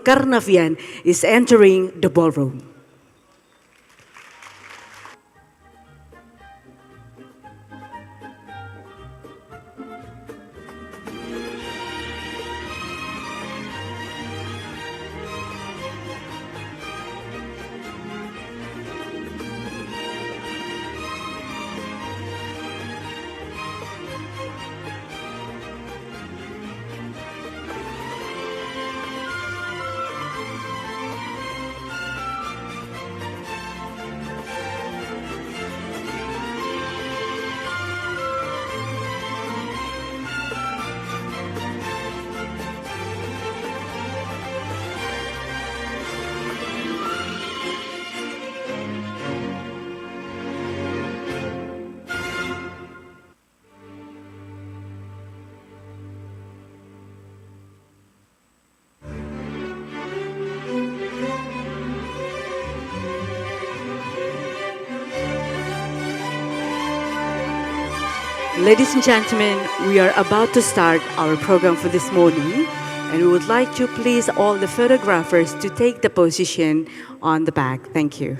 Karnavian is entering the ballroom. Ladies and gentlemen, we are about to start our program for this morning, and we would like to please all the photographers to take the position on the back. Thank you.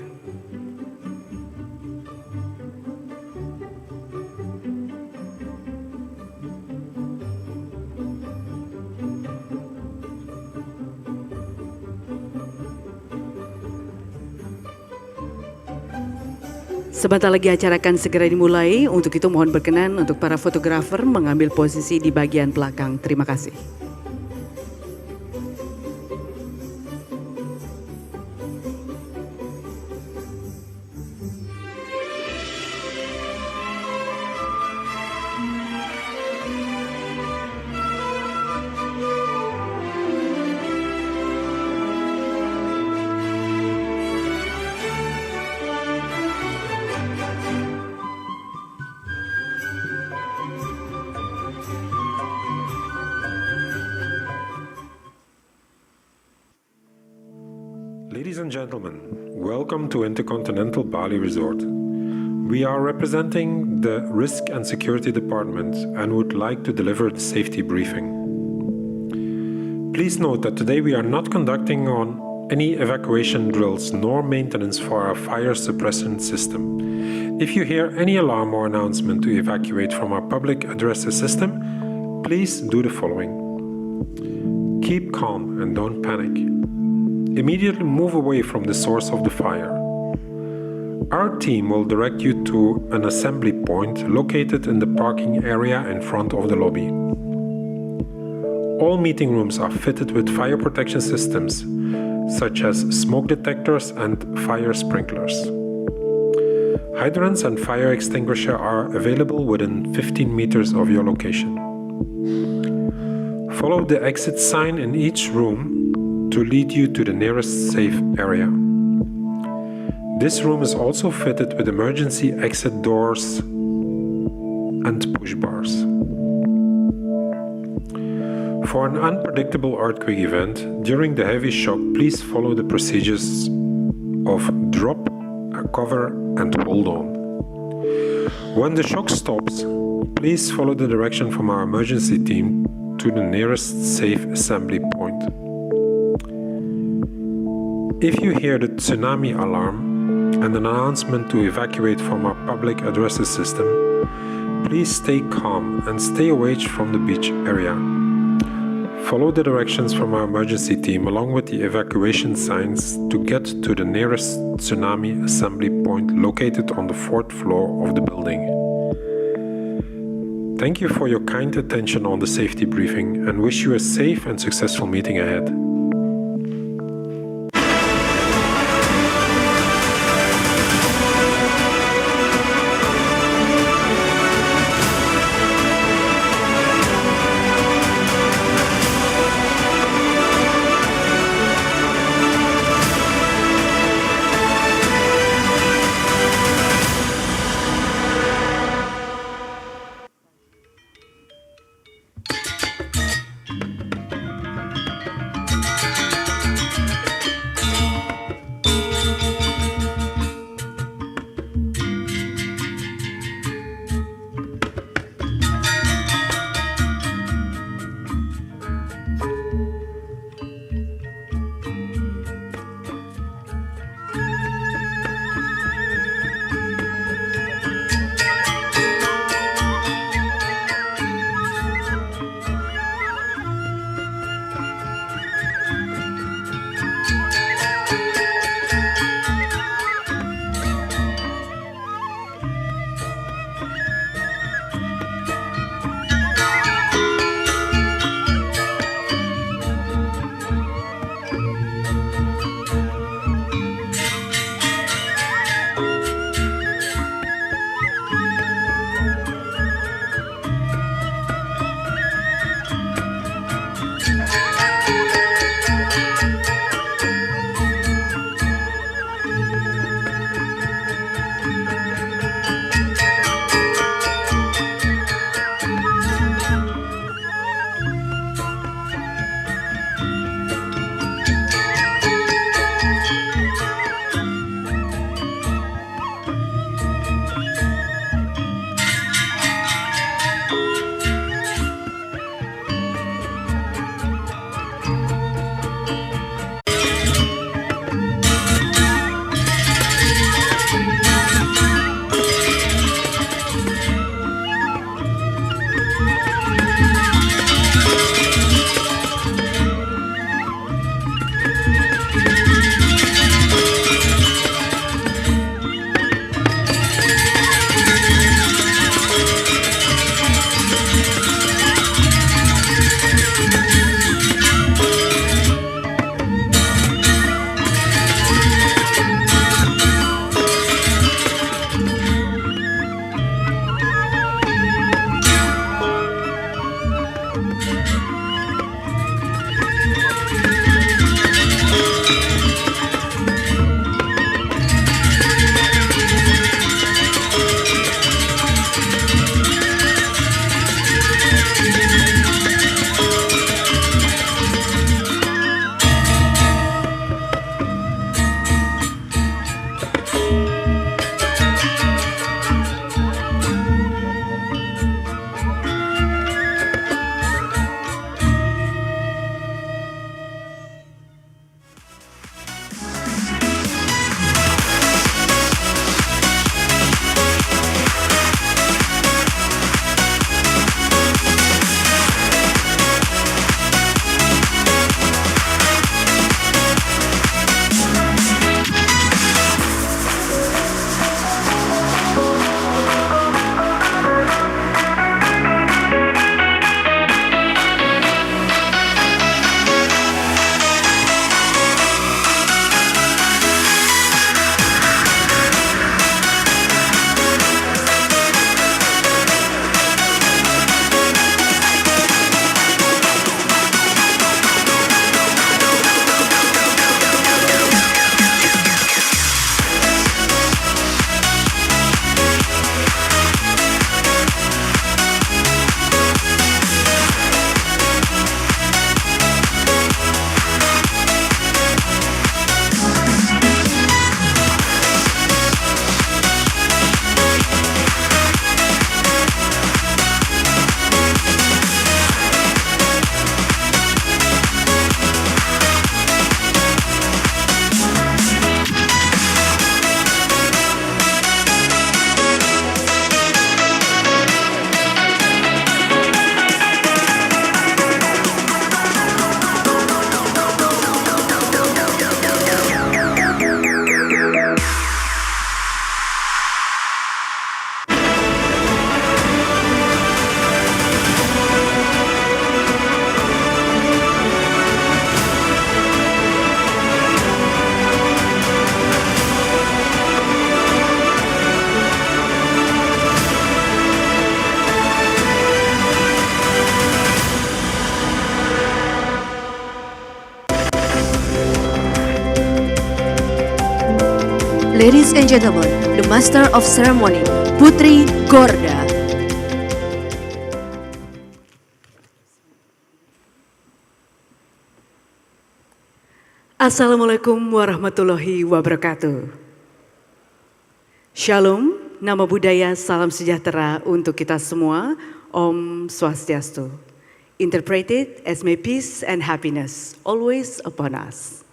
Sebentar lagi acara akan segera dimulai. Untuk itu mohon berkenan untuk para fotografer mengambil posisi di bagian belakang. Terima kasih. Ladies and gentlemen, welcome to Intercontinental Bali Resort. We are representing the Risk and Security Department and would like to deliver the safety briefing. Please note that today we are not conducting on any evacuation drills nor maintenance for our fire suppressant system. If you hear any alarm or announcement to evacuate from our public addresses system, please do the following. Keep calm and don't panic. Immediately move away from the source of the fire. Our team will direct you to an assembly point located in the parking area in front of the lobby. All meeting rooms are fitted with fire protection systems, such as smoke detectors and fire sprinklers. Hydrants and fire extinguisher are available within 15 meters of your location. Follow the exit sign in each room to lead you to the nearest safe area. This room is also fitted with emergency exit doors and push bars. For an unpredictable earthquake event, during the heavy shock, please follow the procedures of drop, cover, and hold on. When the shock stops, please follow the direction from our emergency team to the nearest safe assembly point. If you hear the tsunami alarm and an announcement to evacuate from our public addresses system, please stay calm and stay away from the beach area. Follow the directions from our emergency team along with the evacuation signs to get to the nearest tsunami assembly point located on the 4th floor of the building. Thank you for your kind attention on the safety briefing and wish you a safe and successful meeting ahead. Ladies and gentlemen, the Master of Ceremony, Putri Gorda. Assalamualaikum warahmatullahi wabarakatuh. Shalom, nama budaya, salam sejahtera untuk kita semua. Om Swastiastu. Interpreted as may peace and happiness always upon us.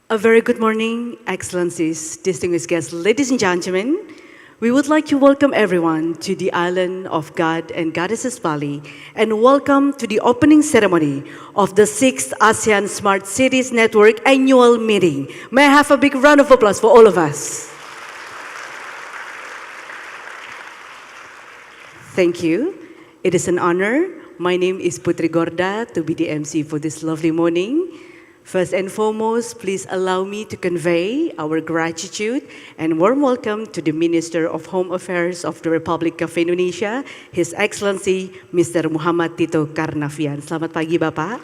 A very good morning, Excellencies, distinguished guests, ladies and gentlemen. We would like to welcome everyone to the island of God and Goddesses Bali and welcome to the opening ceremony of the 6th ASEAN Smart Cities Network annual meeting. May I have a big round of applause for all of us? Thank you. It is an honor. My name is Putri Gorda to be the MC for this lovely morning. First and foremost, please allow me to convey our gratitude and warm welcome to the Minister of Home Affairs of the Republic of Indonesia, His Excellency Mr. Muhammad Tito Karnavian. Selamat pagi, Bapak.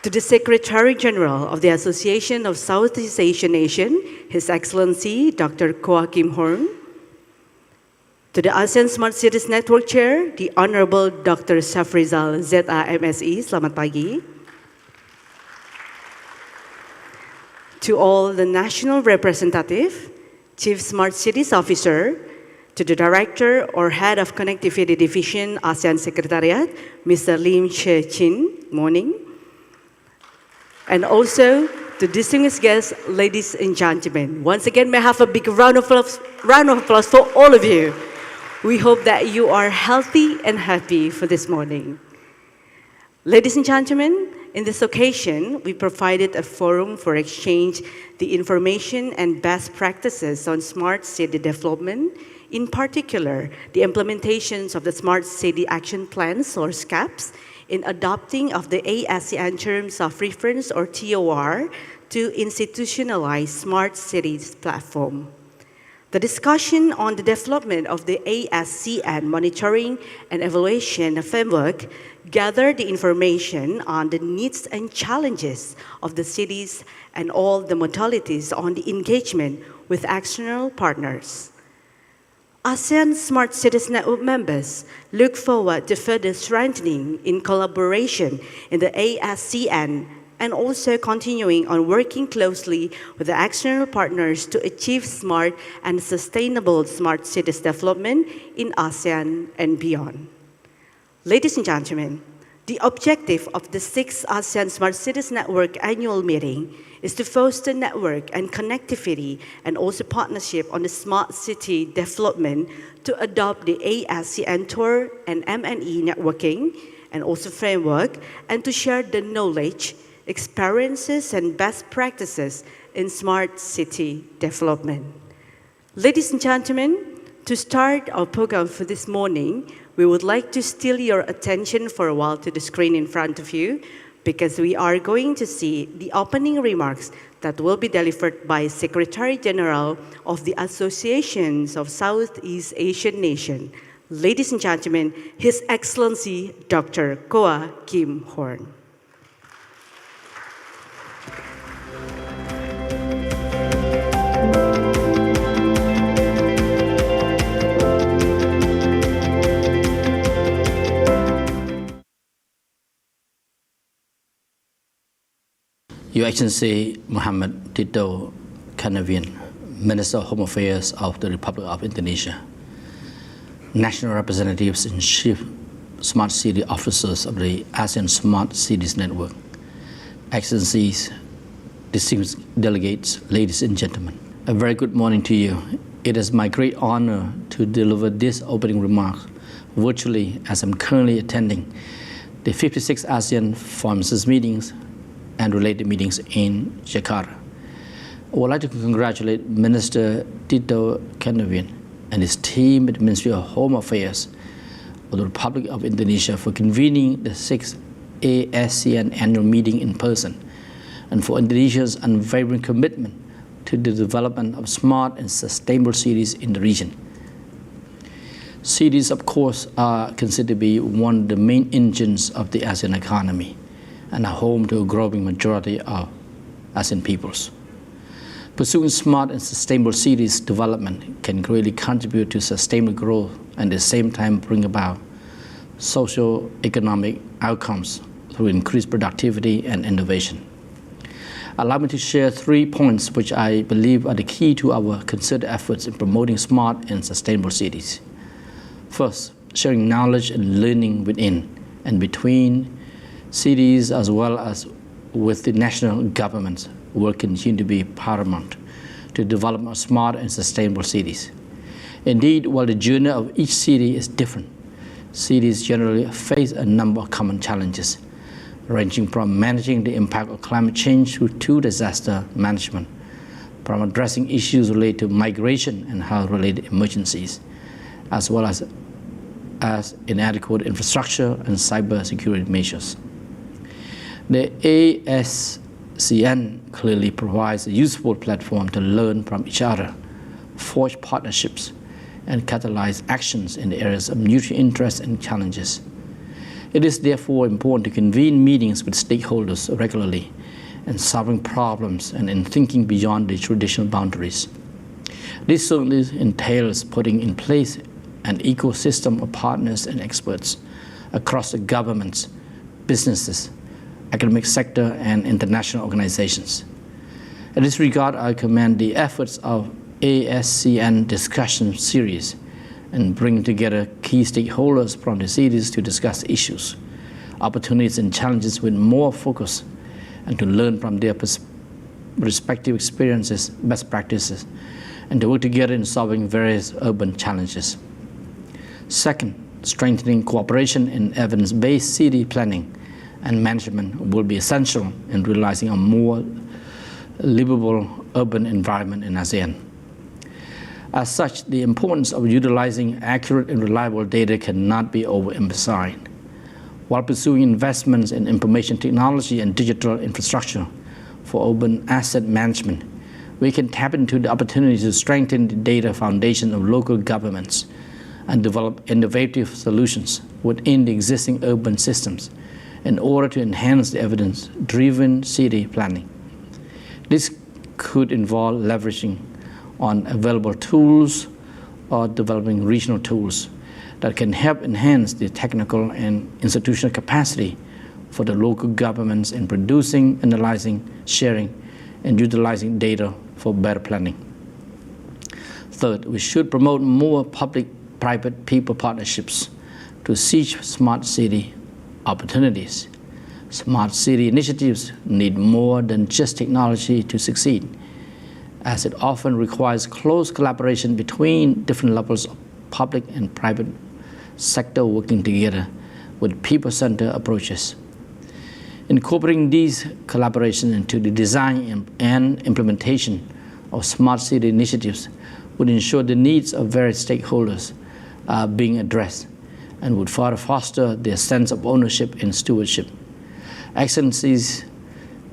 To the Secretary General of the Association of Southeast Asian Nations, His Excellency Dr. Koa Kim Horn. To the ASEAN Smart Cities Network Chair, the Honorable Dr. Safrizal ZAMSE, selamat pagi. To all the national representative, Chief Smart Cities Officer, to the Director or Head of Connectivity Division, ASEAN Secretariat, Mr. Lim Che Chin, morning. And also to distinguished guests, ladies and gentlemen. Once again, may I have a big round of applause for all of you. We hope that you are healthy and happy for this morning. Ladies and gentlemen, in this occasion, we provided a forum for exchange the information and best practices on smart city development, in particular, the implementations of the Smart City Action Plans, or SCAPs, in adopting of the ASEAN Terms of Reference, or TOR, to institutionalize Smart Cities platform. The discussion on the development of the ASEAN Monitoring and Evaluation Framework gathered the information on the needs and challenges of the cities and all the modalities on the engagement with external partners. ASEAN Smart Cities Network members look forward to further strengthening in collaboration in the ASEAN and also continuing on working closely with the external partners to achieve smart and sustainable smart cities development in ASEAN and beyond. Ladies and gentlemen, the objective of the 6th ASEAN Smart Cities Network annual meeting is to foster network and connectivity and also partnership on the smart city development to adopt the ASEAN TOR and MNE networking and also framework and to share the knowledge, experiences and best practices in smart city development. Ladies and gentlemen, to start our program for this morning, we would like to steal your attention for a while to the screen in front of you because we are going to see the opening remarks that will be delivered by Secretary General of the Associations of Southeast Asian Nations. Ladies and gentlemen, His Excellency Dr. Koa Kim Horn. Your Excellency Muhammad Tito Karnavian, Minister of Home Affairs of the Republic of Indonesia, National Representatives and Chief Smart City Officers of the ASEAN Smart Cities Network, Excellencies, distinguished delegates, ladies and gentlemen, a very good morning to you. It is my great honor to deliver this opening remarks virtually as I'm currently attending the 56th ASEAN Forums meetings and related meetings in Jakarta. I would like to congratulate Minister Tito Karnavian and his team at the Ministry of Home Affairs of the Republic of Indonesia for convening the 6th ASEAN annual meeting in person and for Indonesia's unwavering commitment to the development of smart and sustainable cities in the region. Cities, of course, are considered to be one of the main engines of the ASEAN economy and are home to a growing majority of ASEAN peoples. Pursuing smart and sustainable cities development can greatly contribute to sustainable growth and at the same time bring about socio-economic outcomes through increased productivity and innovation. Allow me to share 3 points which I believe are the key to our concerted efforts in promoting smart and sustainable cities. First, sharing knowledge and learning within and between cities as well as with the national governments will continue to be paramount to develop smart and sustainable cities. Indeed, while the journey of each city is different, cities generally face a number of common challenges, ranging from managing the impact of climate change to disaster management, from addressing issues related to migration and health-related emergencies, as well as inadequate infrastructure and cybersecurity measures. The ASEAN clearly provides a useful platform to learn from each other, forge partnerships, and catalyze actions in the areas of mutual interest and challenges. It is therefore important to convene meetings with stakeholders regularly in solving problems and in thinking beyond the traditional boundaries. This certainly entails putting in place an ecosystem of partners and experts across the governments, businesses, academic sector, and international organizations. In this regard, I commend the efforts of ASEAN discussion series and bring together key stakeholders from the cities to discuss issues, opportunities, and challenges with more focus and to learn from their respective experiences, best practices, and to work together in solving various urban challenges. Second, strengthening cooperation in evidence-based city planning and management will be essential in realizing a more livable urban environment in ASEAN. As such, the importance of utilizing accurate and reliable data cannot be overemphasized. While pursuing investments in information technology and digital infrastructure for urban asset management, we can tap into the opportunity to strengthen the data foundation of local governments and develop innovative solutions within the existing urban systems in order to enhance the evidence-driven city planning. This could involve leveraging on available tools or developing regional tools that can help enhance the technical and institutional capacity for the local governments in producing, analyzing, sharing, and utilizing data for better planning. Third, we should promote more public-private people partnerships to seize smart city opportunities. Smart city initiatives need more than just technology to succeed, as it often requires close collaboration between different levels of public and private sector working together with people-centered approaches. Incorporating these collaborations into the design and implementation of smart city initiatives would ensure the needs of various stakeholders are being addressed and would further foster their sense of ownership and stewardship. Excellencies,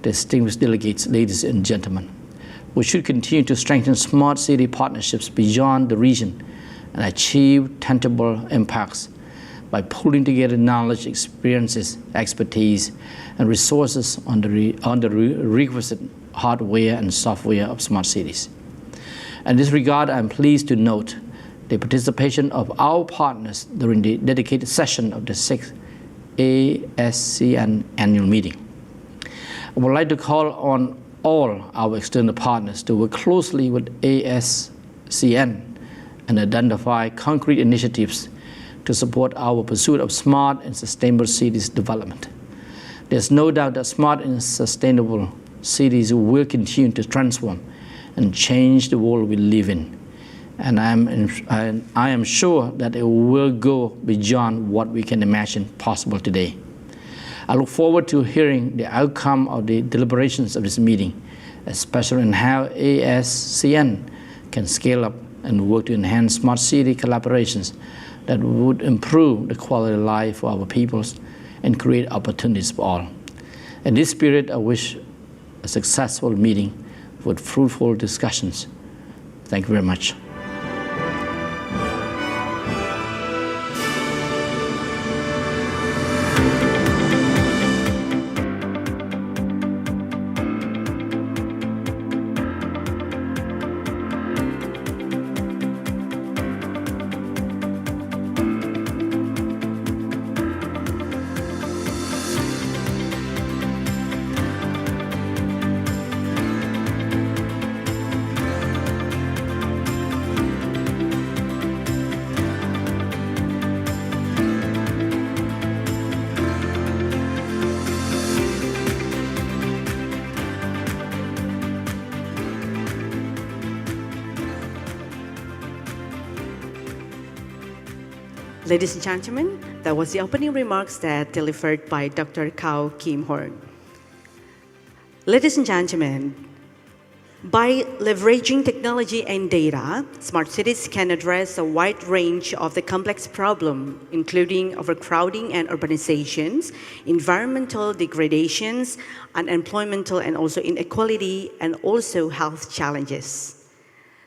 distinguished delegates, ladies and gentlemen, we should continue to strengthen smart city partnerships beyond the region and achieve tangible impacts by pulling together knowledge, experiences, expertise, and resources on the requisite hardware and software of smart cities. In this regard, I'm pleased to note the participation of our partners during the dedicated session of the 6th ASEAN annual meeting. I would like to call on all our external partners to work closely with ASEAN and identify concrete initiatives to support our pursuit of smart and sustainable cities development. There's no doubt that smart and sustainable cities will continue to transform and change the world we live in. And I am sure that it will go beyond what we can imagine possible today. I look forward to hearing the outcome of the deliberations of this meeting, especially in how ASEAN can scale up and work to enhance smart city collaborations that would improve the quality of life for our peoples and create opportunities for all. In this spirit, I wish a successful meeting with fruitful discussions. Thank you very much. Ladies and gentlemen, that was the opening remarks that delivered by Dr. Kao Kim Horn. Ladies and gentlemen, by leveraging technology and data, smart cities can address a wide range of the complex problems, including overcrowding and urbanizations, environmental degradations, unemploymental and also inequality, and also health challenges.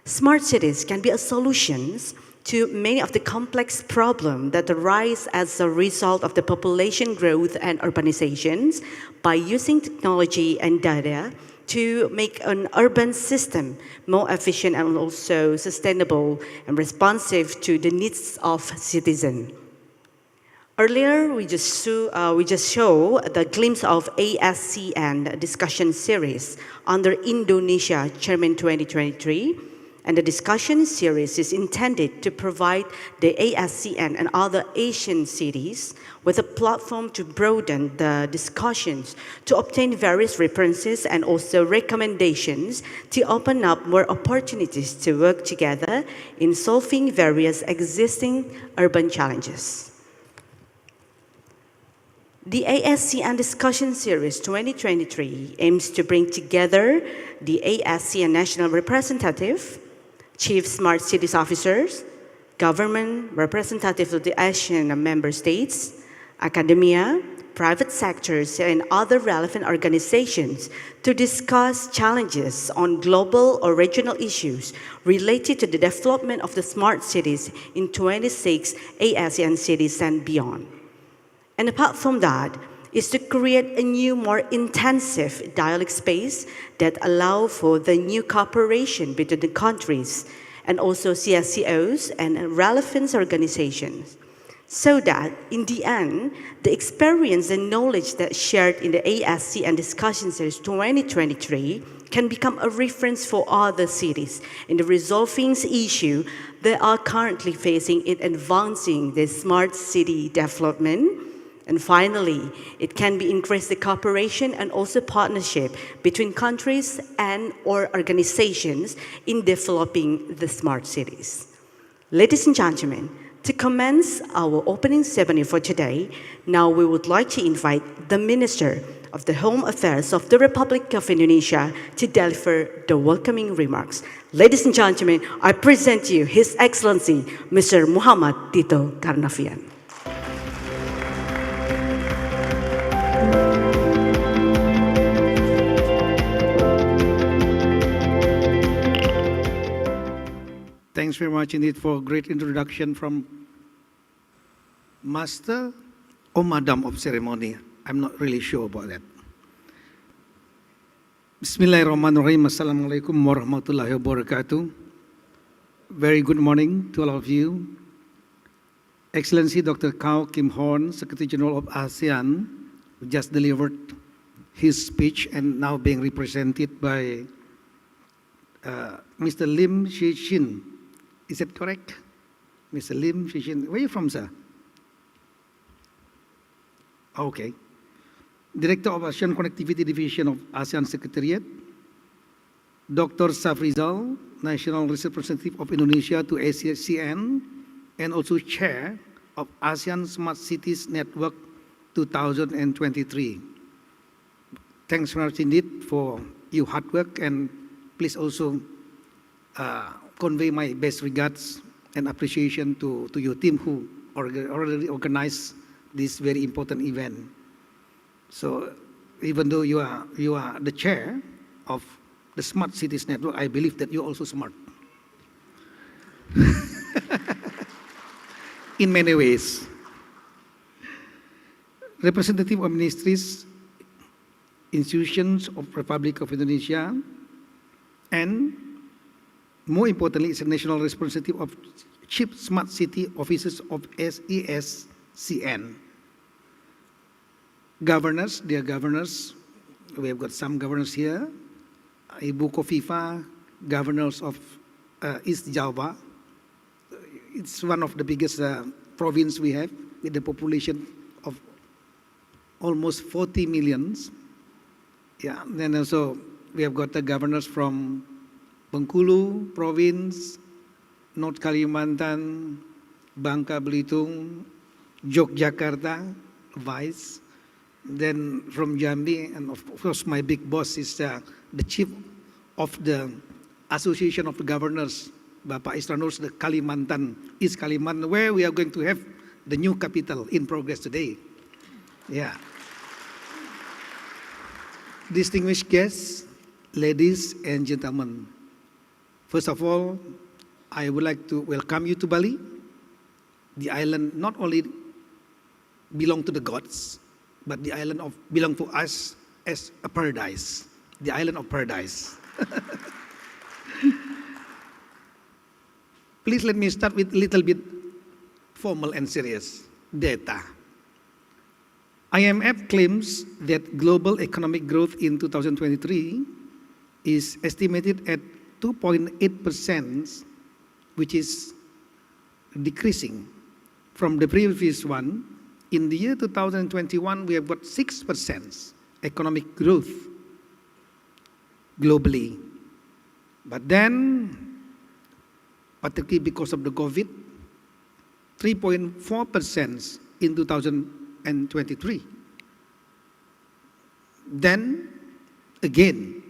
Smart cities can be a solution to many of the complex problems that arise as a result of the population growth and urbanizations by using technology and data to make an urban system more efficient and also sustainable and responsive to the needs of citizens. Earlier, we just show the glimpse of ASEAN discussion series under Indonesia Chairman 2023. And the discussion series is intended to provide the ASEAN and other Asian cities with a platform to broaden the discussions, to obtain various references and also recommendations to open up more opportunities to work together in solving various existing urban challenges. The ASEAN Discussion Series 2023 aims to bring together the ASEAN National Representative, Chief Smart Cities Officers, government representatives of the Asean member states, academia, private sectors, and other relevant organizations to discuss challenges on global or regional issues related to the development of the smart cities in 26 ASEAN cities and beyond. And apart from that, is to create a new, more intensive dialogue space that allow for the new cooperation between the countries and also CSCOs and relevant organizations, so that in the end, the experience and knowledge that's shared in the ASEAN Discussion Series 2023 can become a reference for other cities in the resolving issue they are currently facing in advancing the smart city development. And finally, it can be increase the cooperation and also partnership between countries and or organizations in developing the smart cities. Ladies and gentlemen, to commence our opening ceremony for today, now we would like to invite the Minister of the Home Affairs of the Republic of Indonesia to deliver the welcoming remarks. Ladies and gentlemen, I present to you His Excellency, Mr. Muhammad Tito Karnavian. Thanks very much indeed for a great introduction from Master or Madam of Ceremony. I'm not really sure about that. Bismillahirrahmanirrahim. Assalamualaikum warahmatullahi wabarakatuh. Very good morning to all of you. Excellency Dr. Kao Kim Horn, Secretary General of ASEAN, who just delivered his speech and now being represented by Mr. Lim Shi-shin. Is that correct? Mr. Lim Shi-shin. Where are you from, sir? Okay. Director of ASEAN Connectivity Division of ASEAN Secretariat. Dr. Safrizal, National Representative of Indonesia to ASEAN, and also Chair of ASEAN Smart Cities Network 2023. Thanks very much indeed for your hard work, and please also convey my best regards and appreciation to your team who already organized this very important event. So even though you are the chair of the Smart Cities Network, I believe that you're also smart. In many ways. Representative of ministries, institutions of Republic of Indonesia, and more importantly, is a national representative of Chief Smart City Officers of ASEAN. Governors, dear governors, we have got some governors here. Ibu Kofifa, governors of East Java. It's one of the biggest province we have with the population of almost 40 millions. Yeah, then also we have got the governors from Bengkulu province, North Kalimantan, Bangka Belitung, Yogyakarta, Vice. Then from Jambi, and of course my big boss is the chief of the Association of the Governors, Bapak Isranus, the Kalimantan, East Kalimantan, where we are going to have the new capital in progress today. Yeah. Distinguished guests, ladies and gentlemen, first of all, I would like to welcome you to Bali. The island not only belong to the gods, but the island belong to us as a paradise, the island of paradise. Please let me start with a little bit formal and serious data. IMF claims that global economic growth in 2023 is estimated at 2.8%, which is decreasing from the previous one. In the year 2021, we have got 6% economic growth globally. But then, particularly because of the COVID, 3.4% in 2023. Then, again,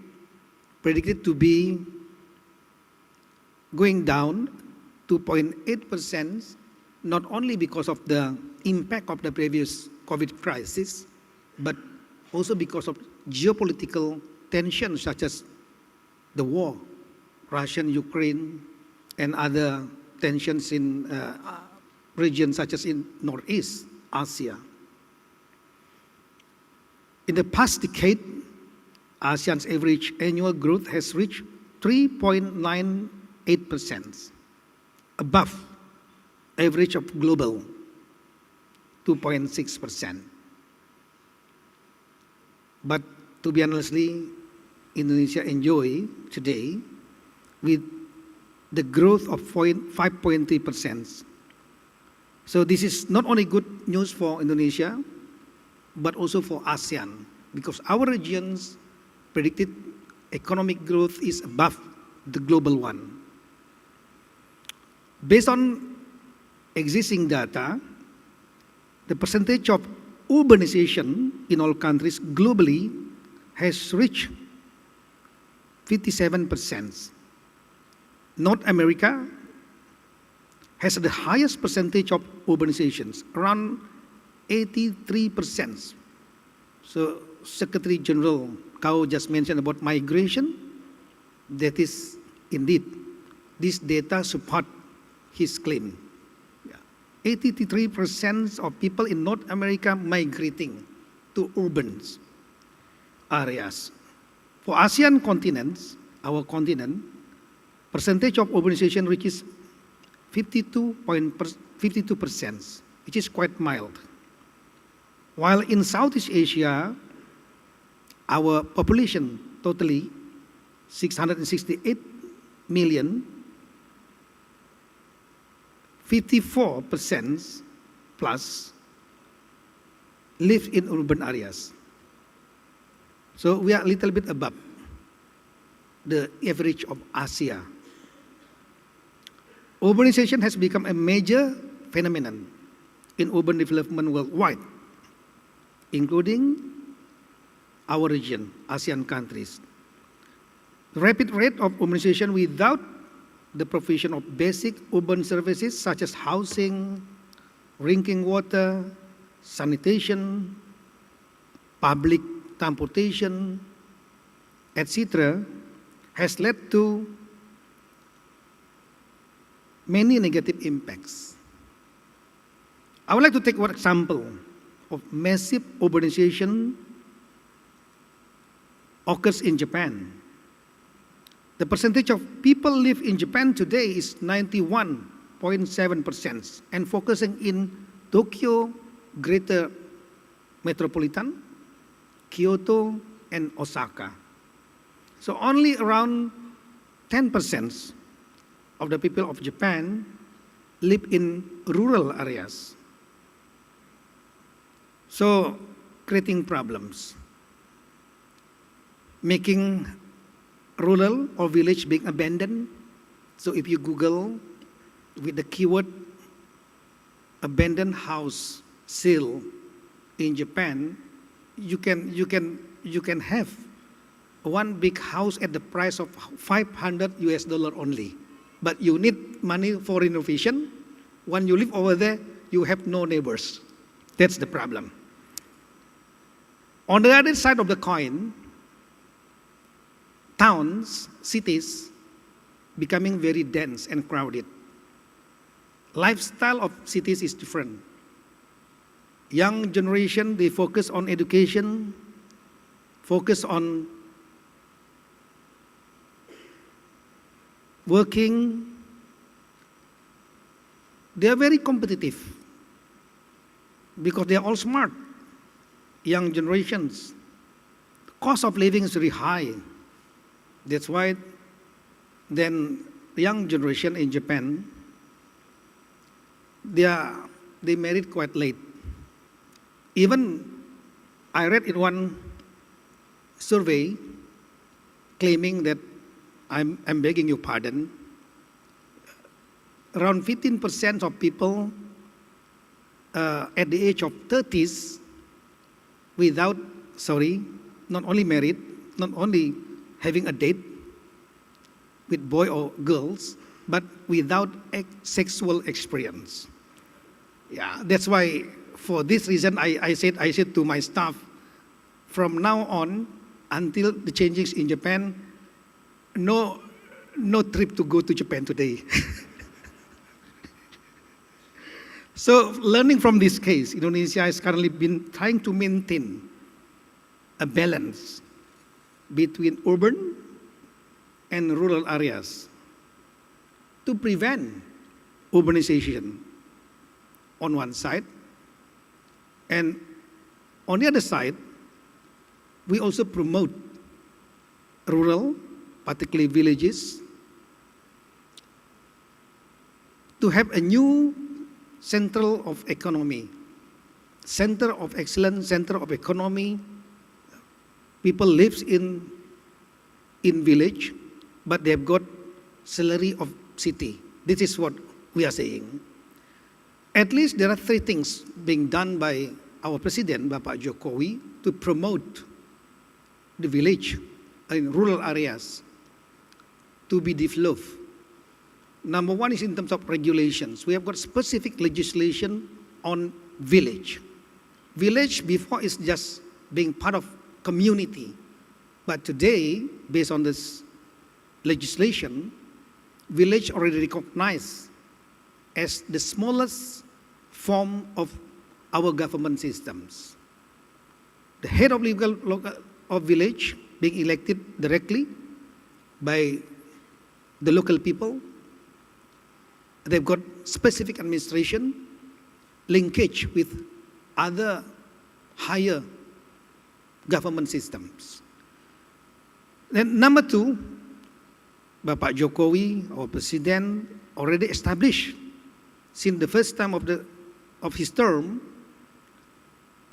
predicted to be going down 2.8%, not only because of the impact of the previous COVID crisis, but also because of geopolitical tensions such as the war, Russian-Ukraine, and other tensions in regions such as in Northeast Asia. In the past decade, ASEAN's average annual growth has reached 3.98%, above average of global 2.6%. But to be honestly, Indonesia enjoy today with the growth of 5.3%. So this is not only good news for Indonesia, but also for ASEAN, because our region's predicted economic growth is above the global one. Based on existing data, the percentage of urbanization in all countries globally has reached 57%. North America has the highest percentage of urbanizations, around 83%. So Secretary General Kao just mentioned about migration. That is indeed, this data support his claim. 83% of people in North America migrating to urban areas. For ASEAN continents, our continent, percentage of urbanization reaches 52%, which is quite mild. While in Southeast Asia, our population totally 668 million, 54% plus live in urban areas. So we are a little bit above the average of Asia. Urbanization has become a major phenomenon in urban development worldwide, including our region, ASEAN countries. The rapid rate of urbanization without the provision of basic urban services such as housing, drinking water, sanitation, public transportation, etc., has led to many negative impacts. I would like to take one example of massive urbanization occurs in Japan. The percentage of people live in Japan today is 91.7%, and focusing in Tokyo, Greater Metropolitan, Kyoto, and Osaka. So only around 10% of the people of Japan live in rural areas. So creating problems, making rural or village being abandoned. So if you Google with the keyword abandoned house sale in Japan, you can have one big house at the price of $500 only. But you need money for renovation. When you live over there, you have no neighbors. That's the problem. On the other side of the coin, towns, cities, becoming very dense and crowded. Lifestyle of cities is different. Young generation, they focus on education, focus on working. They are very competitive because they are all smart. Young generations. Cost of living is very high. That's why then the young generation in Japan, they married quite late. Even I read in one survey claiming that, I'm begging your pardon, around 15% of people at the age of 30s not only married, not only having a date with boy or girls, but without sexual experience. Yeah, that's why for this reason I said to my staff, from now on until the changes in Japan, no trip to go to Japan today. So learning from this case, Indonesia has currently been trying to maintain a balance between urban and rural areas to prevent urbanization on one side, and on the other side, we also promote rural, particularly villages, to have a new center of economy, center of excellence, center of economy. People live in village, but they've got salary of city. This is what we are saying. At least there are three things being done by our President, Bapak Jokowi, to promote the village in rural areas to be developed. Number one is in terms of regulations. We have got specific legislation on village. Village before is just being part of community. But today, based on this legislation, village already recognized as the smallest form of our government systems. The head of of village being elected directly by the local people. They've got specific administration linkage with other higher government systems. Then number two, Bapak Jokowi, our President, already established since the first time of his term,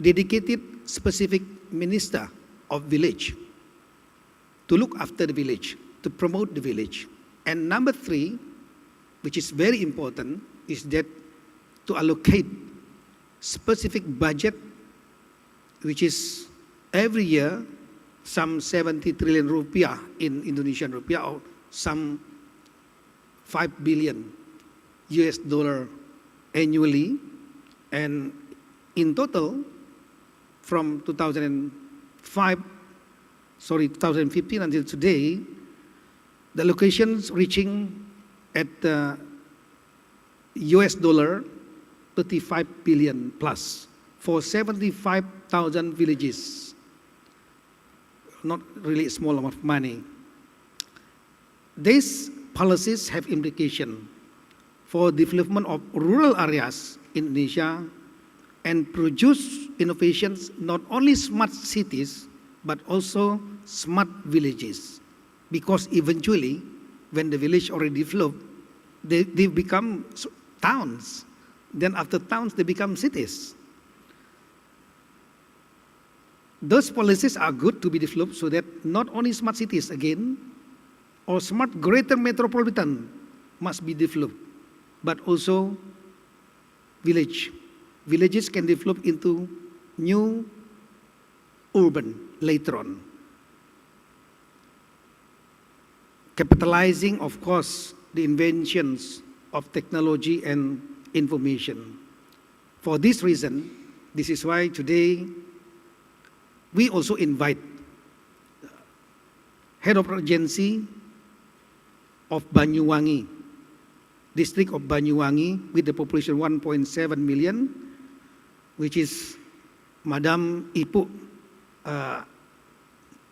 dedicated specific minister of village to look after the village, to promote the village. And number three, which is very important, is that to allocate specific budget, which is every year some 70 trillion rupiah in Indonesian rupiah, or some $5 billion annually. And in total, from 2015 until today, the allocations reaching at $35 billion plus for 75,000 villages. Not really a small amount of money. These policies have implication for development of rural areas in Indonesia and produce innovations, not only smart cities, but also smart villages. Because eventually, when the village already developed, they become towns. Then after towns, they become cities. Those policies are good to be developed so that not only smart cities again, or smart greater metropolitan must be developed, but also Villages can develop into new urban later on. Capitalizing, of course, the inventions of technology and information. For this reason, this is why today we also invite head of agency of Banyuwangi, district of Banyuwangi, with the population 1.7 million, which is Madam Ipu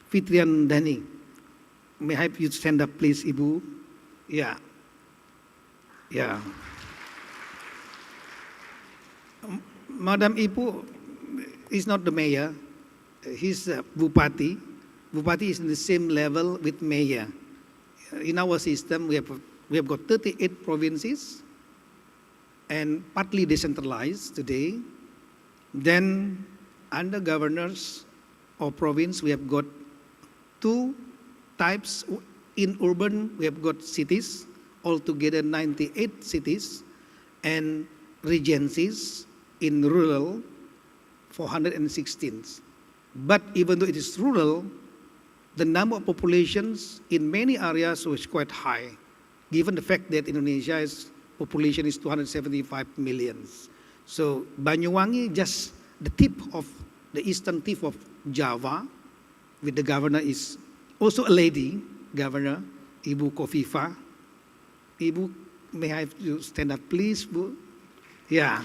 Fitrian Dani. May I have you stand up, please, Ibu? Yeah. Yeah. Madam Ipu is not the mayor. He's Bupati. Bupati is in the same level with mayor. In our system, we have got 38 provinces and partly decentralized today. Then, under governors of province, we have got two types. In urban, we have got cities, altogether 98 cities, and regencies in rural, 416. But even though it is rural, the number of populations in many areas was quite high, given the fact that Indonesia's population is 275 million. So Banyuwangi, just the tip of the eastern tip of Java, with the governor is also a lady governor, Ibu Kofifa. Ibu, may I have you stand up, please, Bu? Yeah.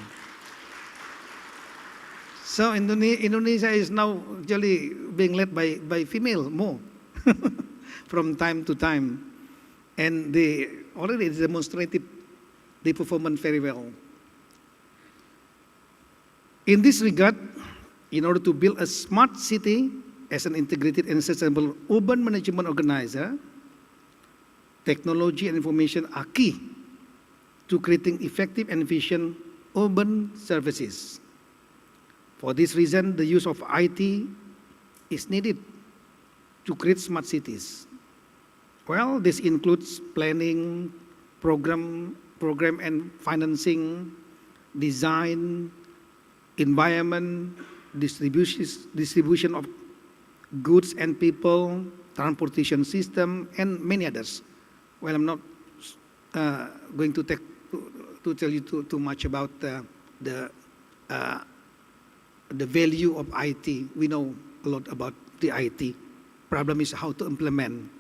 So Indonesia is now actually being led by female more from time to time. And they already demonstrated the performance very well. In this regard, in order to build a smart city as an integrated and sustainable urban management organizer, technology and information are key to creating effective and efficient urban services. For this reason, the use of IT is needed to create smart cities. Well, this includes planning, program and financing, design, environment, distribution of goods and people, transportation system, and many others. Well, I'm not going to tell you too much about the value of IT. We know a lot about the IT. Problem is how to implement.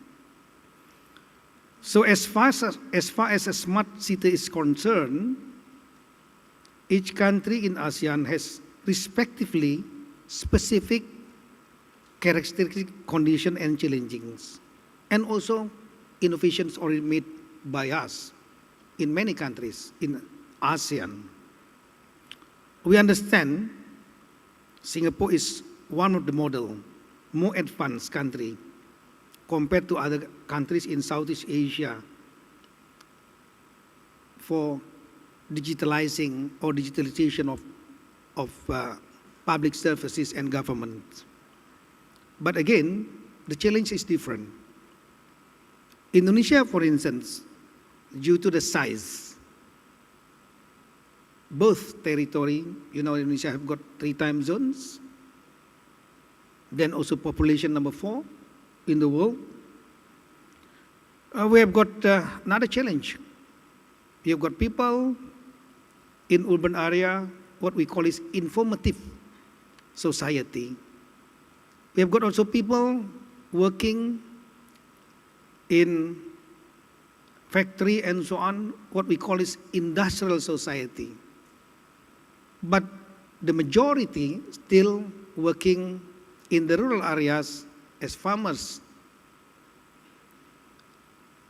So as far as a smart city is concerned, each country in ASEAN has respectively specific characteristic condition and challenges, and also innovations already made by us in many countries in ASEAN. We understand Singapore is one of the more advanced country compared to other countries in Southeast Asia for digitalization of public services and government. But again, the challenge is different. Indonesia, for instance, due to the size, both territory, Indonesia have got 3 time zones, then also population number 4 in the world. We have got another challenge. We have got people in urban area, what we call is informative society. We have got also people working in factory and so on, what we call is industrial society. But the majority still working in the rural areas as farmers,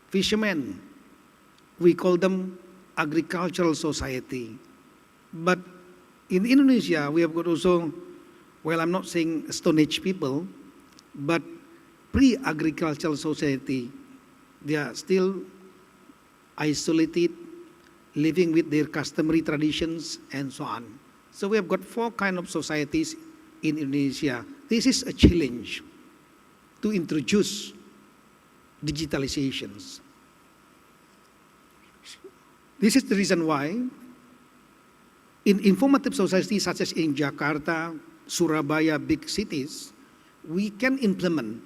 fishermen. We call them agricultural society. But in Indonesia, we have got also, well, I'm not saying Stone Age people, but pre-agricultural society. They are still isolated, living with their customary traditions and so on. So we have got 4 kinds of societies in Indonesia. This is a challenge to introduce digitalizations. This is the reason why in informative societies such as in Jakarta, Surabaya, big cities, we can implement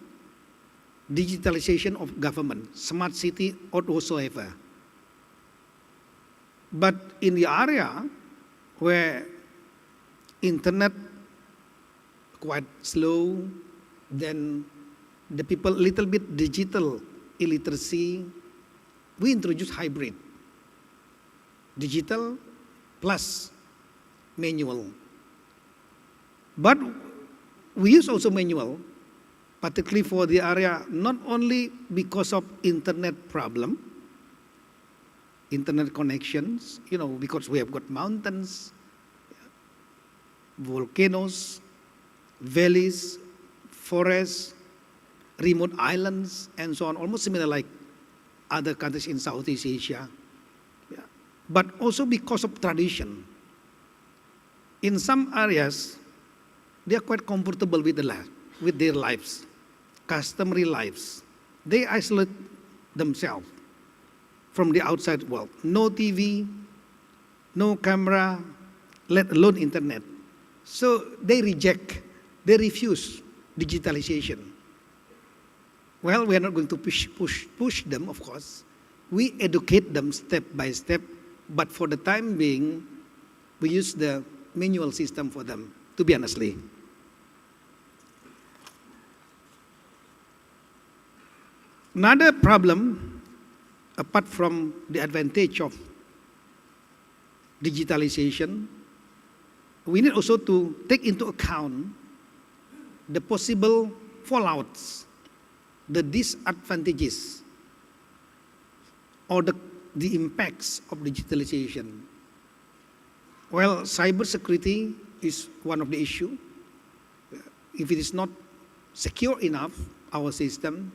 digitalization of government, smart city or whatsoever. But in the area where internet quite slow, then the people little bit digital illiteracy, we introduce hybrid, digital plus manual. But we use also manual, particularly for the area, not only because of internet problem, internet connections, because we have got mountains, volcanoes, valleys, forests, remote islands, and so on, almost similar like other countries in Southeast Asia. Yeah. But also because of tradition. In some areas, they are quite comfortable with their lives, customary lives. They isolate themselves from the outside world. No TV, no camera, let alone internet. So they refuse digitalization. Well, we are not going to push them, of course. We educate them step by step, but for the time being, we use the manual system for them, to be honestly. Another problem, apart from the advantage of digitalization, we need also to take into account the possible fallouts, the disadvantages, or the impacts of digitalization. Well, cybersecurity is one of the issues. If it is not secure enough, our system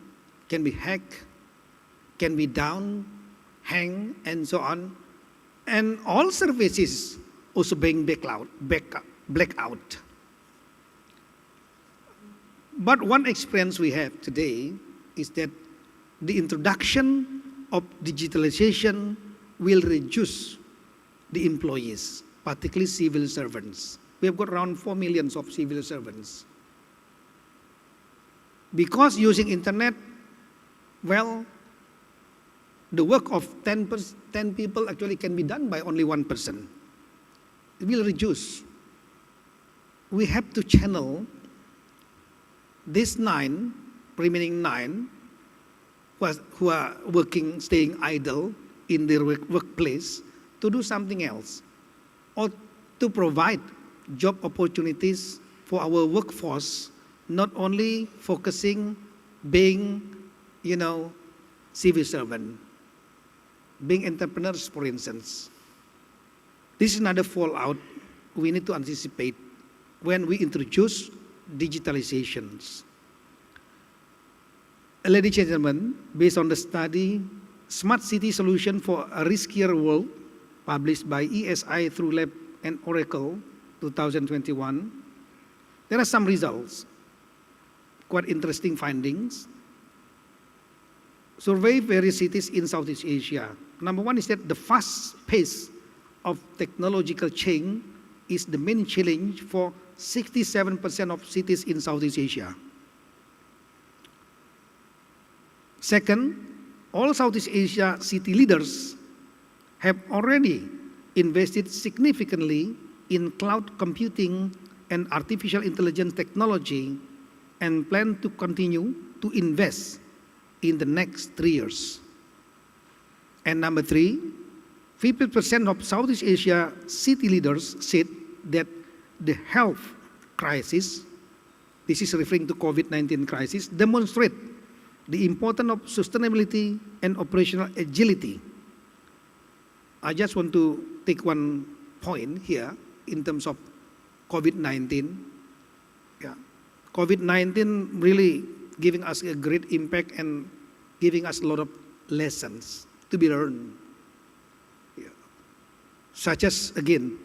can be hacked, can be down, hang, and so on. And all services also being blackout. But one experience we have today is that the introduction of digitalization will reduce the employees, particularly civil servants. We have got around 4 million of civil servants. Because using internet, well, the work of 10 people actually can be done by only one person. It will reduce. We have to channel these remaining nine, who are working, staying idle in their workplace, to do something else, or to provide job opportunities for our workforce, not only focusing being, civil servant, being entrepreneurs, for instance. This is another fallout we need to anticipate when we introduce digitalizations. Ladies and gentlemen, based on the study, Smart City Solution for a Riskier World, published by ESI through Lab and Oracle, 2021, there are some results, quite interesting findings. Survey various cities in Southeast Asia. Number one is that the fast pace of technological change is the main challenge for 67% of cities in Southeast Asia. Second, all Southeast Asia city leaders have already invested significantly in cloud computing and artificial intelligence technology and plan to continue to invest in the next 3 years. And number three, 50% of Southeast Asia city leaders said that the health crisis, this is referring to COVID-19 crisis, demonstrate the importance of sustainability and operational agility. I just want to take one point here in terms of COVID-19. Yeah. COVID-19 really giving us a great impact and giving us a lot of lessons to be learned. Yeah. Such as, again,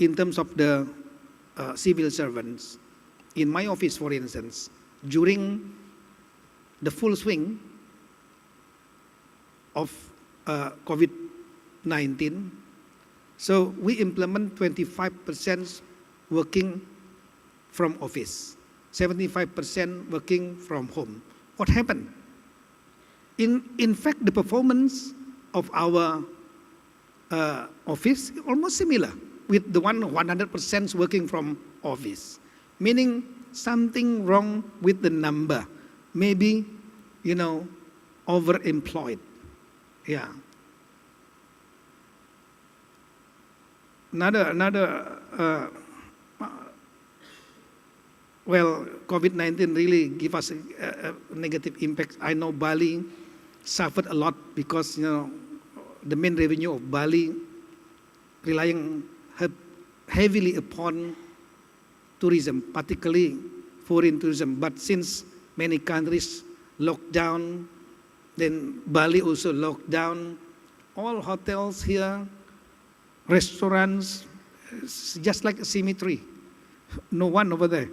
in terms of the civil servants. In my office, for instance, during the full swing of COVID-19, So we implement 25% working from office, 75% working from home. What happened? In fact, the performance of our office almost similar with the 100% working from office, meaning something wrong with the number, maybe, overemployed. Yeah. Well, COVID-19 really give us a negative impact. I know Bali suffered a lot because, the main revenue of Bali relying heavily upon tourism, particularly foreign tourism. But since many countries locked down, then Bali also locked down. All hotels here, restaurants, it's just like a cemetery. No one over there.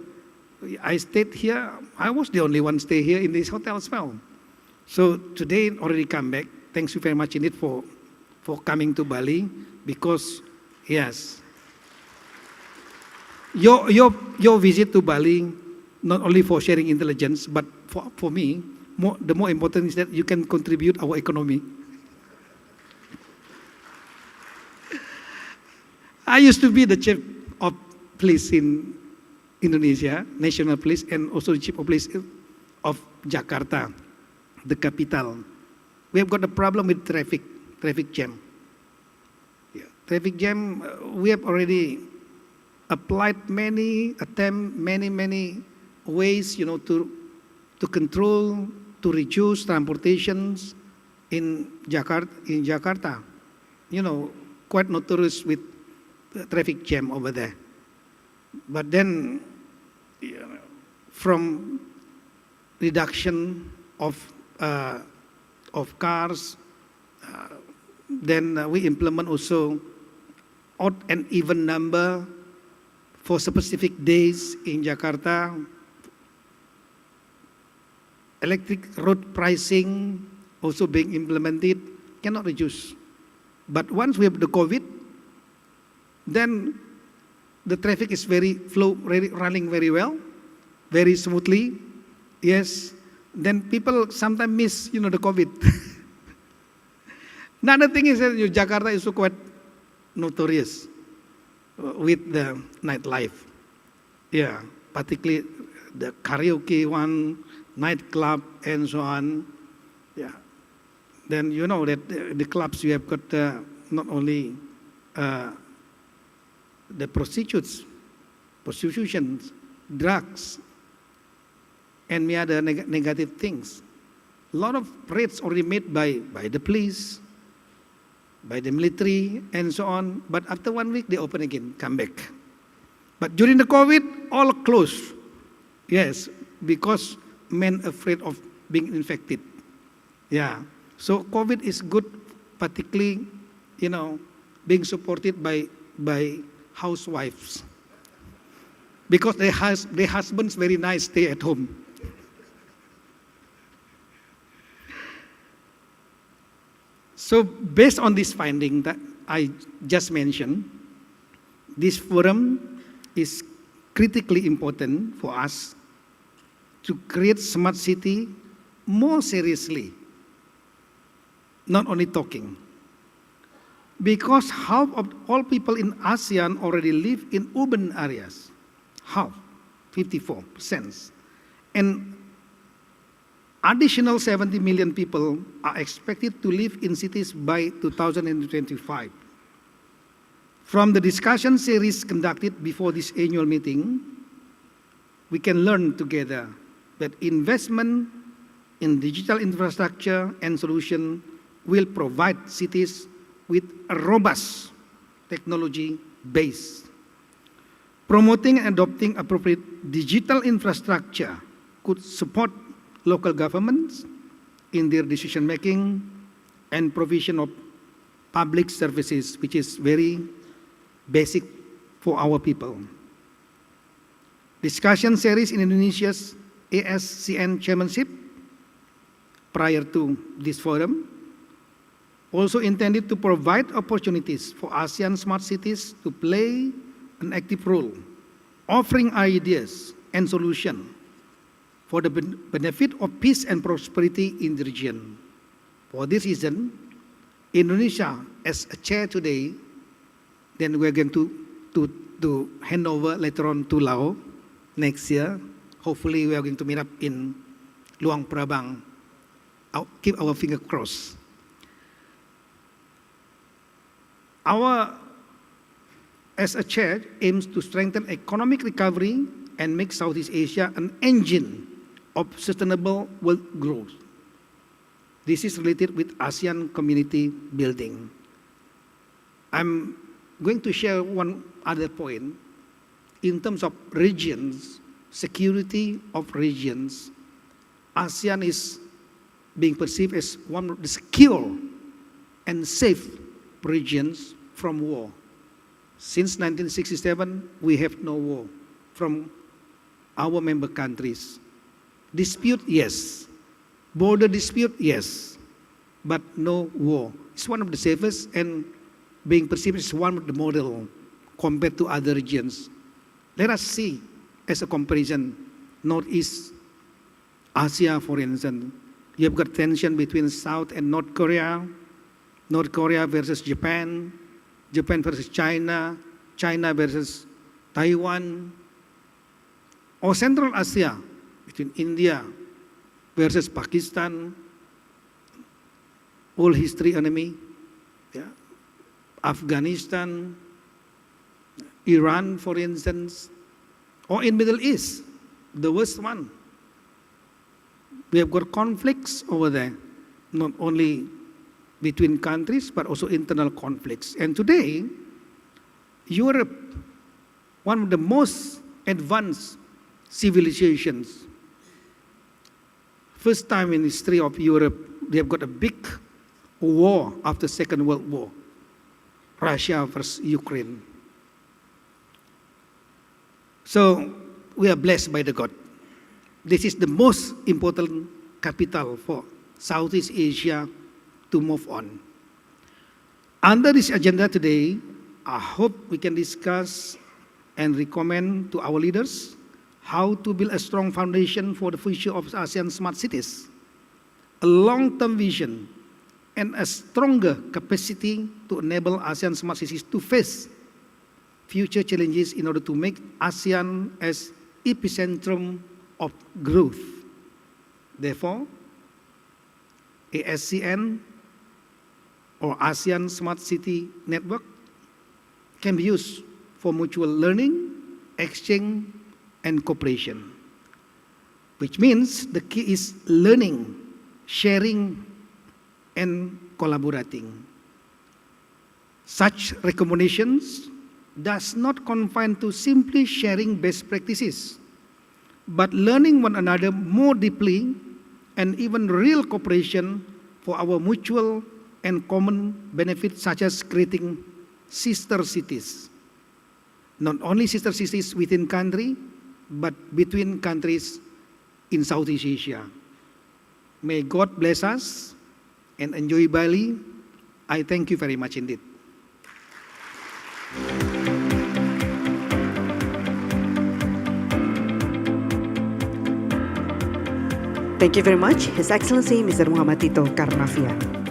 I stayed here. I was the only one stay here in this hotel as well. So today already come back. Thanks you very much indeed for coming to Bali, because yes, your visit to Bali not only for sharing intelligence, but for me, the more important is that you can contribute our economy. I used to be the chief of police in Indonesia, national police, and also the chief of police of Jakarta, the capital. We have got a problem with traffic jam. Yeah. Traffic jam, we have already applied many ways, to control, to reduce transportations in Jakarta. Quite notorious with traffic jam over there. But then, from reduction of cars, then we implement also odd and even number for specific days in Jakarta. Electric road pricing also being implemented, cannot reduce. But once we have the COVID, then the traffic is running very well, very smoothly. Yes. Then people sometimes miss, the COVID. Another thing is that Jakarta is quite notorious with the nightlife. Yeah, particularly the karaoke one, nightclub, and so on. Yeah. Then that the clubs you have got not only the prostitution, drugs, and many other negative things. A lot of raids already made by the police, by the military, and so on. But after 1 week, they open again, come back. But during the COVID, all closed. Yes, because men afraid of being infected. Yeah. So COVID is good, particularly, being supported by housewives. Because their husbands very nice stay at home. So based on this finding that I just mentioned, this forum is critically important for us to create smart city more seriously, not only talking. Because half of all people in ASEAN already live in urban areas. Half, 54%. And additional 70 million people are expected to live in cities by 2025. From the discussion series conducted before this annual meeting, we can learn together that investment in digital infrastructure and solution will provide cities with a robust technology base. Promoting and adopting appropriate digital infrastructure could support local governments in their decision making and provision of public services, which is very basic for our people. Discussion series in Indonesia's ASEAN chairmanship prior to this forum also intended to provide opportunities for ASEAN smart cities to play an active role, offering ideas and solutions for the benefit of peace and prosperity in the region. For this reason, Indonesia, as a chair today, then we're going to hand over later on to Laos next year. Hopefully, we are going to meet up in Luang Prabang. Keep our finger crossed. As a chair, aims to strengthen economic recovery and make Southeast Asia an engine of sustainable world growth. This is related with ASEAN community building. I'm going to share one other point in terms of regions, security of regions. ASEAN is being perceived as one of the secure and safe regions from war. Since 1967, we have no war from our member countries. Dispute, yes. Border dispute, yes. But no war. It's one of the safest and being perceived as one of the model compared to other regions. Let us see, as a comparison, Northeast Asia, for instance. You have got tension between South and North Korea versus Japan, Japan versus China, China versus Taiwan, or Central Asia between India versus Pakistan, all history enemy, yeah. Afghanistan, Iran, for instance, or in Middle East, the worst one. We have got conflicts over there, not only between countries, but also internal conflicts. And today, Europe, one of the most advanced civilizations, first time in the history of Europe, they have got a big war after Second World War, Russia versus Ukraine. So we are blessed by the God. This is the most important capital for Southeast Asia to move on. Under this agenda today, I hope we can discuss and recommend to our leaders how to build a strong foundation for the future of ASEAN smart cities, a long-term vision, and a stronger capacity to enable ASEAN smart cities to face future challenges in order to make ASEAN as epicentrum of growth. Therefore, ASEAN or ASEAN Smart City Network can be used for mutual learning, exchange, and cooperation, which means the key is learning, sharing, and collaborating. Such recommendations does not confine to simply sharing best practices, but learning one another more deeply and even real cooperation for our mutual and common benefits, such as creating sister cities. Not only sister cities within country, but between countries in Southeast Asia. May God bless us and enjoy Bali. I thank you very much indeed. Thank you very much, His Excellency Mr. Muhammad Tito Karnavian.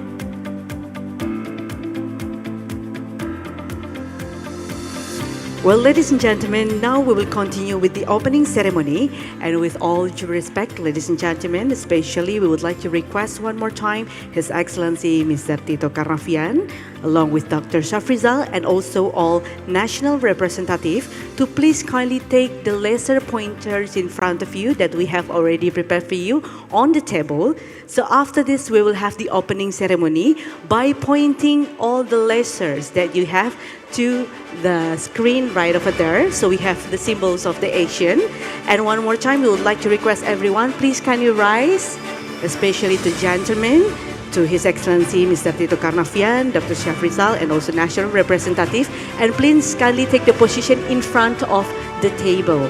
Well, ladies and gentlemen, now we will continue with the opening ceremony. And with all due respect, ladies and gentlemen, especially we would like to request one more time His Excellency Mr. Tito Karnavian, along with Dr. Shafrizal and also all national representatives, to please kindly take the laser pointers in front of you that we have already prepared for you on the table. So after this, we will have the opening ceremony by pointing all the lasers that you have to the screen right over there. So we have the symbols of the Asian. And one more time, we would like to request everyone, please can you rise, especially to gentlemen, to His Excellency Mr. Tito Karnavian, Dr. Shafrizal, and also national representative. And please kindly take the position in front of the table.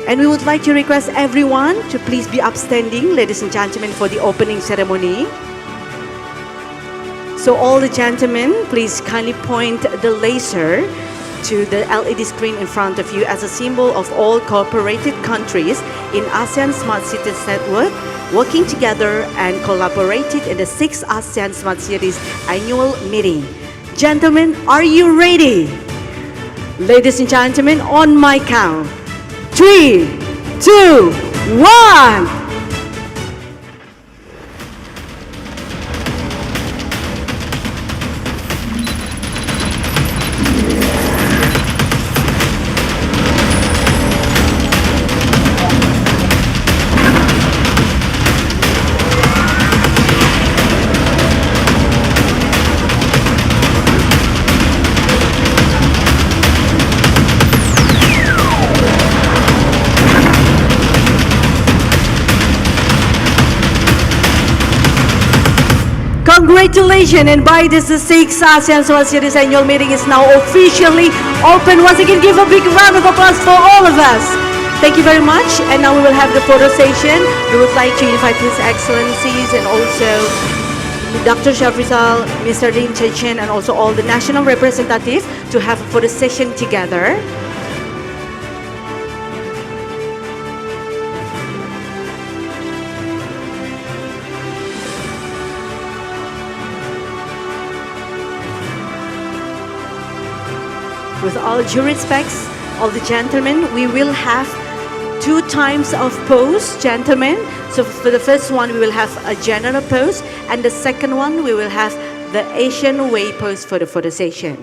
And we would like to request everyone to please be upstanding, ladies and gentlemen, for the opening ceremony. So all the gentlemen, please kindly point the laser to the LED screen in front of you as a symbol of all cooperated countries in ASEAN Smart Cities Network working together and collaborated in the 6th ASEAN Smart Cities annual meeting. Gentlemen, are you ready? Ladies and gentlemen, on my count, 3, 2, 1. Congratulations, and by this, the 6th ASEAN Smart Cities annual meeting is now officially open. Once again, give a big round of applause for all of us. Thank you very much, and now we will have the photo session. We would like to invite His Excellencies and also Dr. Shafrizal, Mr. Rin Chechen, and also all the national representatives to have a photo session together. With all due respects, all the gentlemen, we will have 2 times of pose, gentlemen. So for the first one, we will have a general pose, and the second one, we will have the Asian way pose for the photo session.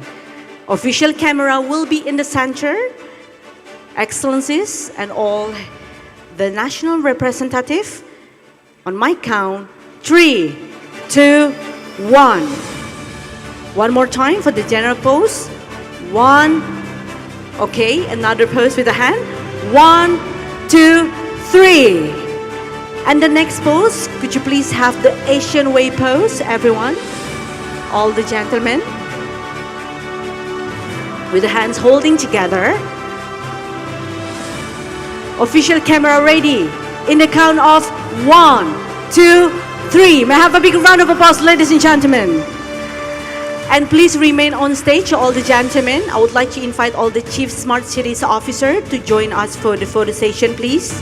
Official camera will be in the center. Excellencies and all the national representative, on my count, 3, 2, 1. One more time for the general pose. 1, okay, another pose with the hand. 1, 2, 3. And the next pose, could you please have the Asian way pose, everyone? All the gentlemen. With the hands holding together. Official camera ready. In the count of 1, 2, 3. May I have a big round of applause, ladies and gentlemen. And please remain on stage, all the gentlemen. I would like to invite all the Chief Smart Cities Officer to join us for the photo session, please.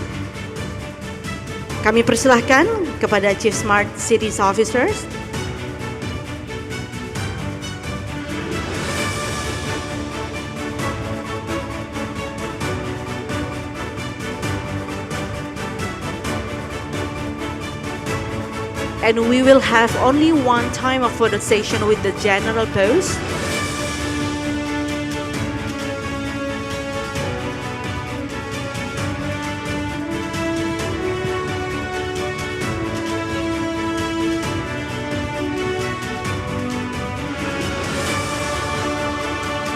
Kami persilahkan kepada Chief Smart Cities Officers. And we will have only one time of photo session with the general pose.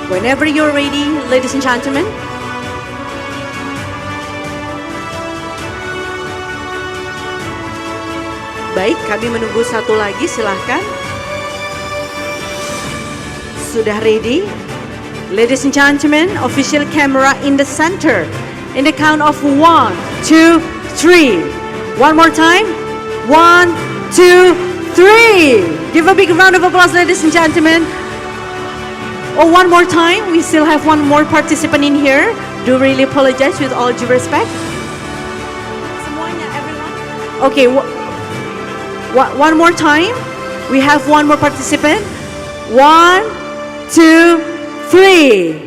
Whenever you're ready, ladies and gentlemen. Baik, kami menunggu satu lagi, silahkan. Sudah ready? Ladies and gentlemen, official camera in the center. In the count of 1, 2, 3. One more time. 1, 2, 3. Give a big round of applause, ladies and gentlemen. Oh, one more time. We still have one more participant in here. Do really apologize with all due respect. Semuanya, everyone. Okay. One more time. We have one more participant. 1, 2, 3.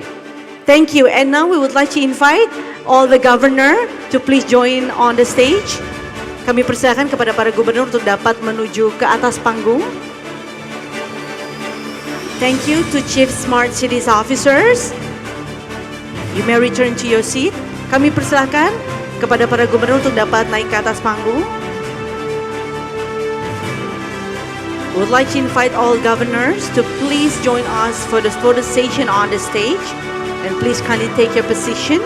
Thank you. And now we would like to invite all the governor to please join on the stage. Kami persilakan kepada para gubernur untuk dapat menuju ke atas panggung. Thank you to Chief Smart Cities Officers. You may return to your seat. Kami persilakan kepada para gubernur untuk dapat naik ke atas panggung. We would like to invite all governors to please join us for the photo session on the stage, and please kindly take your position.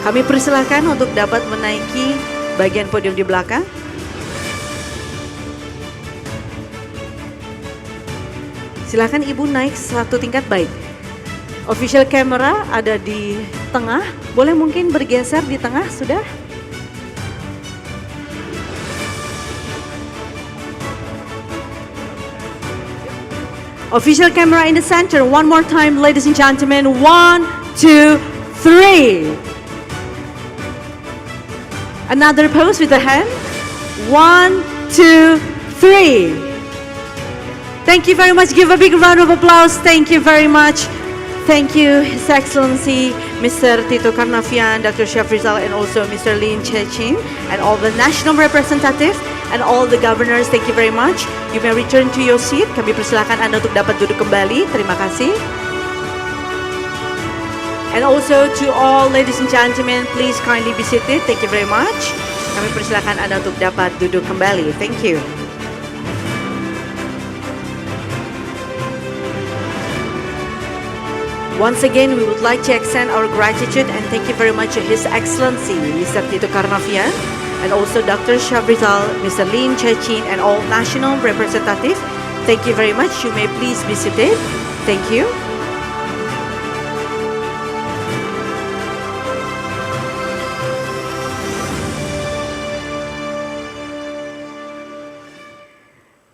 Kami persilahkan untuk dapat menaiki bagian podium di belakang. Silakan Ibu naik satu tingkat, baik. Official camera ada di tengah. Boleh mungkin bergeser di tengah sudah? Official camera in the center. One more time, ladies and gentlemen. 1, 2, 3. Another pose with the hand. 1, 2, 3. Thank you very much. Give a big round of applause. Thank you very much. Thank you, His Excellency, Mr. Tito Karnavian, Dr. Shafrizal, and also Mr. Lin Chechin, and all the national representative, and all the governors. Thank you very much. You may return to your seat. Kami persilakan Anda untuk dapat duduk kembali. Terima kasih. And also to all ladies and gentlemen, please kindly be seated. Thank you very much. Kami persilakan Anda untuk dapat duduk kembali. Thank you. Once again, we would like to extend our gratitude and thank you very much to His Excellency, Mr. Tito Karnavian, and also Dr. Shafrizal, Mr. Lin Chechin, and all national representatives. Thank you very much. You may please be seated. Thank you.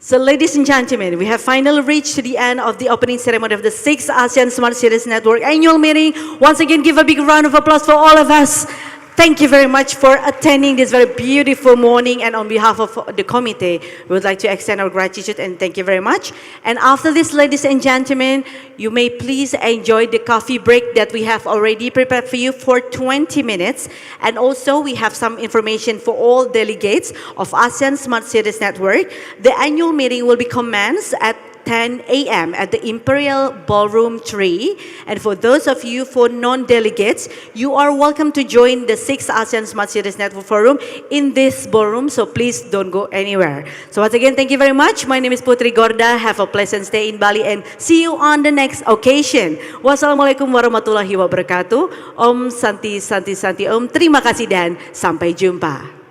So ladies and gentlemen, we have finally reached to the end of the opening ceremony of the 6th ASEAN Smart Cities Network annual meeting. Once again, give a big round of applause for all of us. Thank you very much for attending this very beautiful morning, and on behalf of the committee, we would like to extend our gratitude and thank you very much. And after this, ladies and gentlemen, you may please enjoy the coffee break that we have already prepared for you for 20 minutes. And also, we have some information for all delegates of ASEAN Smart Cities Network. The annual meeting will be commenced at 10 a.m. at the Imperial Ballroom 3. And for those of you for non-delegates, you are welcome to join the 6th ASEAN Smart Cities Network Forum in this ballroom, so please don't go anywhere. So once again, thank you very much. My name is Putri Gorda. Have a pleasant stay in Bali and see you on the next occasion. Wassalamualaikum warahmatullahi wabarakatuh. Om Santi Santi Santi Om. Terima kasih dan sampai jumpa.